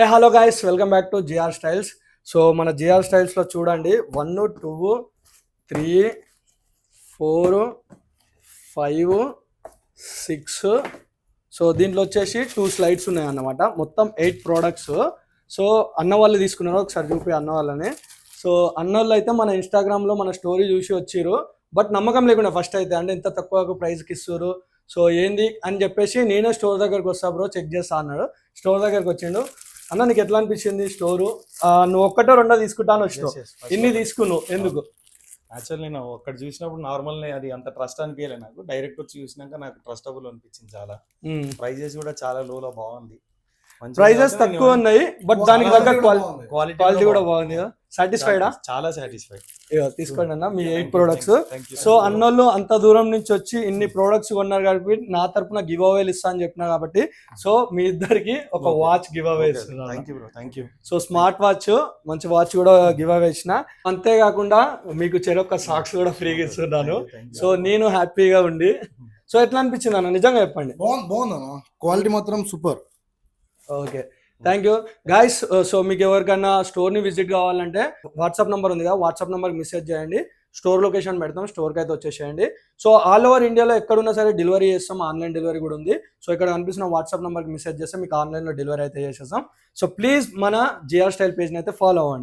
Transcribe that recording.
Hello guys, welcome back to GR Styles. So మన GR స్టైల్స్లో చూడండి 1 2 3 4 5 6. సో దీంట్లో వచ్చేసి 2 స్లైడ్స్ ఉన్నాయన్నమాట. మొత్తం 8 ప్రోడక్ట్స్. సో అన్న వాళ్ళు తీసుకున్నారు, ఒకసారి చూపి అన్న వాళ్ళని. సో అన్న వాళ్ళు అయితే మన ఇన్స్టాగ్రామ్లో మన స్టోరీ చూసి వచ్చిర్రు. బట్ నమ్మకం లేకుండా ఫస్ట్ అయితే, అంటే ఇంత తక్కువ ప్రైస్కి ఇస్తారు, సో ఏంది అని చెప్పేసి నేనే స్టోర్ దగ్గరకు వస్తా బ్రో, చెక్ చేస్తా అన్నాడు. స్టోర్ దగ్గరకు వచ్చిండు. అన్న నీకు ఎట్లా అనిపించింది స్టోరు? నువ్వు ఒక్కటో రెండో తీసుకుంటాను వచ్చినావు, ఇన్ని తీసుకున్నావు ఎందుకు? యాక్చువల్ నేను ఒక్కటి చూసినప్పుడు నార్మల్ అది అంత ట్రస్ట్ అనిపించలే, నాకు డైరెక్ట్ వచ్చి చూసినాక నాకు ట్రస్టబుల్ అనిపించింది చాలా. ప్రైజెస్ కూడా చాలా లోలో బాగుంది, ప్రైజెస్ తక్కువ ఉన్నాయి, బట్ దానికి తగ్గ క్వాలిటీ కూడా బాగుంది. సాటిస్ఫైడా? చాలా సాటిస్ఫైడ్. తీసుకోండి అన్న మీ 8 ప్రొడక్ట్స్. సో అన్నోళ్ళు అంత దూరం నుంచి వచ్చి ఇన్ని ప్రొడక్ట్స్ కొన్నారు కాబట్టి నా తరపున గివ్ అవేలు ఇస్తా అని చెప్పినా కాబట్టి, సో మీ ఇద్దరికి ఒక వాచ్ గివ్ అవే ఇస్తున్నాను. సో స్మార్ట్ వాచ్, మంచి వాచ్ కూడా గివ్ అవే ఇచ్చిన. అంతేకాకుండా మీకు చెరొక్క సాక్స్ కూడా ఫ్రీగా ఇస్తున్నాను. సో నేను హ్యాపీగా ఉండి. సో ఎట్లా అనిపించింది అన్న, నిజంగా చెప్పండి. బాగుంది అన్న, క్వాలిటీ మాత్రం super. Okay, thank you guys. So మీకు ఎవరికైనా స్టోర్ని విజిట్ కావాలంటే వాట్సాప్ నెంబర్ ఉంది కదా, వాట్సాప్ నెంబర్కి మెసేజ్ చేయండి, స్టోర్ లొకేషన్ పెడతాం, స్టోర్కి అయితే వచ్చేసేయండి. సో ఆల్ ఓవర్ ఇండియాలో ఎక్కడున్నా సరే డెలివరీ చేస్తాం, ఆన్లైన్ డెలివరీ కూడా ఉంది. సో ఇక్కడ కనిపిస్తున్న వాట్సాప్ నెంబర్కి మెసేజ్ చేస్తే మీకు ఆన్లైన్లో డెలివరీ అయితే చేసేస్తాం. సో ప్లీజ్ మన జిఆర్ స్టైల్ పేజ్ని అయితే ఫాలో అవ్వండి.